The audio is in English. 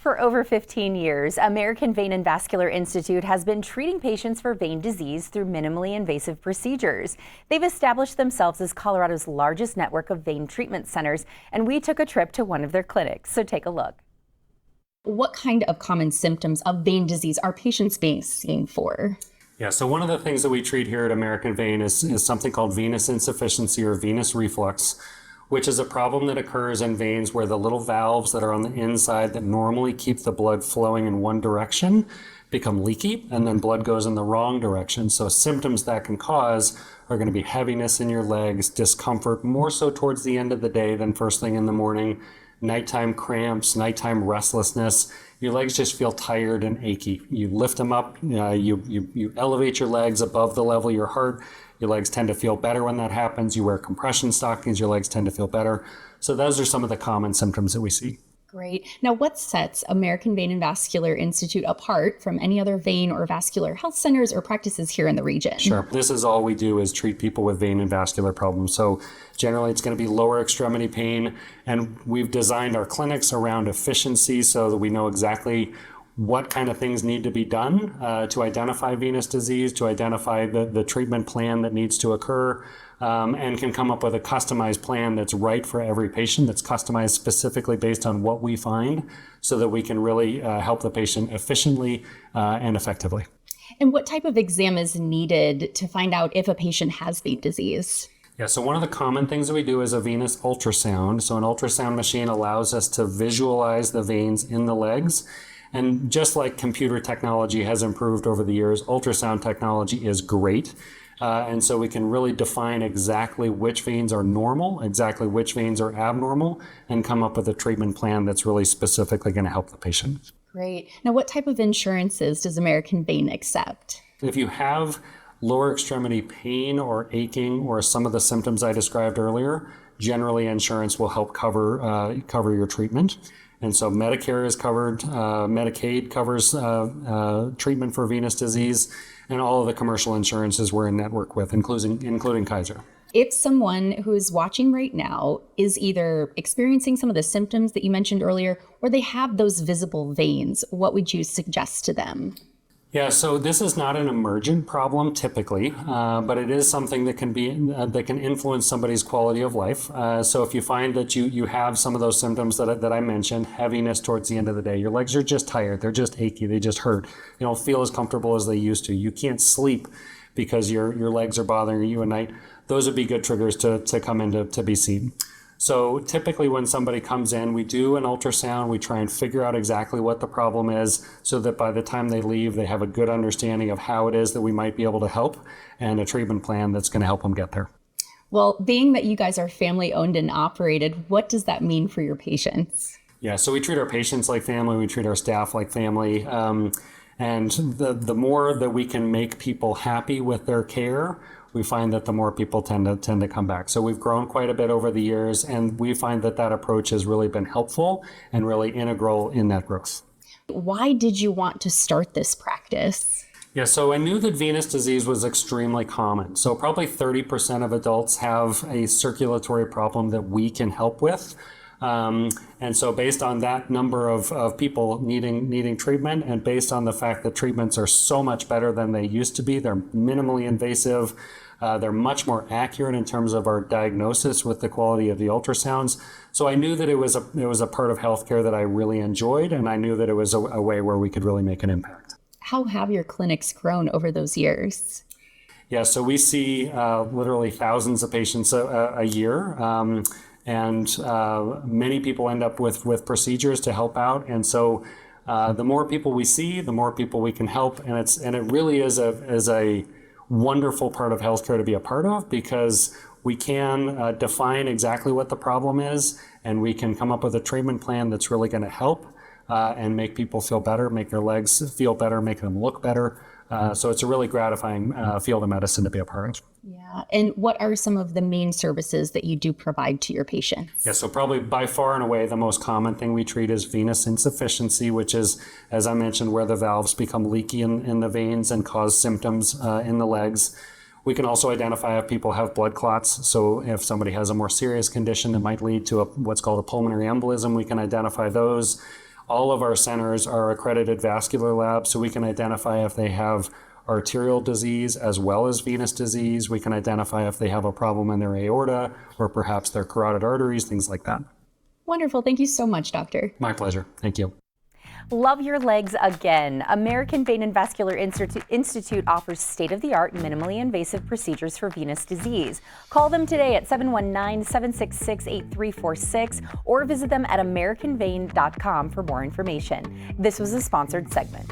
For over 15 years, American Vein and Vascular Institute has been treating patients for vein disease through minimally invasive procedures. They've established themselves as Colorado's largest network of vein treatment centers, and we took a trip to one of their clinics, so take a look. What kind of common symptoms of vein disease are patients being seen for? Yeah, so one of the things that we treat here at American Vein is something called venous insufficiency or venous reflux, which is a problem that occurs in veins where the little valves that are on the inside that normally keep the blood flowing in one direction become leaky, and then blood goes in the wrong direction. So symptoms that can cause are going to be heaviness in your legs, discomfort, more so towards the end of the day than first thing in the morning, nighttime cramps, nighttime restlessness. Your legs just feel tired and achy. You lift them up, you elevate your legs above the level of your heart. Your legs tend to feel better when that happens. You wear compression stockings, your legs tend to feel better. So those are some of the common symptoms that we see. Great. Now, what sets American Vein and Vascular Institute apart from any other vein or vascular health centers or practices here in the region? Sure. This is all we do is treat people with vein and vascular problems. So generally it's going to be lower extremity pain, and we've designed our clinics around efficiency so that we know exactly what kind of things need to be done to identify venous disease, to identify the treatment plan that needs to occur, and can come up with a customized plan that's right for every patient, that's customized specifically based on what we find, so that we can really help the patient efficiently and effectively. And what type of exam is needed to find out if a patient has vein disease? Yeah, so one of the common things that we do is a venous ultrasound. So an ultrasound machine allows us to visualize the veins in the legs. And just like computer technology has improved over the years, ultrasound technology is great. And so we can really define exactly which veins are normal, exactly which veins are abnormal, and come up with a treatment plan that's really specifically going to help the patient. Great. Now, what type of insurances does American Vein accept? If you have lower extremity pain or aching or some of the symptoms I described earlier, generally insurance will help cover your treatment. And so Medicare is covered, Medicaid covers treatment for venous disease, and all of the commercial insurances we're in network with, including Kaiser. If someone who is watching right now is either experiencing some of the symptoms that you mentioned earlier, or they have those visible veins, what would you suggest to them? Yeah, so this is not an emergent problem typically, but it is something that can influence somebody's quality of life. So if you find that you have some of those symptoms that I mentioned, heaviness towards the end of the day, your legs are just tired, they're just achy, they just hurt, you don't feel as comfortable as they used to, you can't sleep because your legs are bothering you at night, those would be good triggers to come in to be seen. So typically when somebody comes in, we do an ultrasound, we try and figure out exactly what the problem is so that by the time they leave, they have a good understanding of how it is that we might be able to help and a treatment plan that's going to help them get there. Well, being that you guys are family owned and operated, what does that mean for your patients? Yeah, so we treat our patients like family, we treat our staff like family. And the more that we can make people happy with their care, we find that the more people tend to come back. So we've grown quite a bit over the years, and we find that approach has really been helpful and really integral in that growth. Why did you want to start this practice? Yeah, so I knew that venous disease was extremely common. So probably 30% of adults have a circulatory problem that we can help with. And so based on that number of people needing treatment, and based on the fact that treatments are so much better than they used to be, they're minimally invasive, they're much more accurate in terms of our diagnosis with the quality of the ultrasounds. So I knew that it was a part of healthcare that I really enjoyed, and I knew that it was a way where we could really make an impact. How have your clinics grown over those years? Yeah, so we see literally thousands of patients a year. And many people end up with procedures to help out. And so the more people we see, the more people we can help. And it really is a wonderful part of healthcare to be a part of, because we can define exactly what the problem is, and we can come up with a treatment plan that's really going to help and make people feel better, make their legs feel better, make them look better. So it's a really gratifying field of medicine to be a part of. Yeah. And what are some of the main services that you do provide to your patients? Yeah, so probably by far and away the most common thing we treat is venous insufficiency, which is, as I mentioned, where the valves become leaky in the veins and cause symptoms in the legs. We can also identify if people have blood clots. So if somebody has a more serious condition that might lead to what's called a pulmonary embolism, we can identify those. All of our centers are accredited vascular labs, so we can identify if they have arterial disease as well as venous disease. We can identify if they have a problem in their aorta or perhaps their carotid arteries, things like that. Wonderful. Thank you so much, doctor. My pleasure. Thank you. Love your legs again. American Vein and Vascular Institute offers state-of-the-art, minimally invasive procedures for venous disease. Call them today at 719-766-8346 or visit them at americanvein.com for more information. This was a sponsored segment.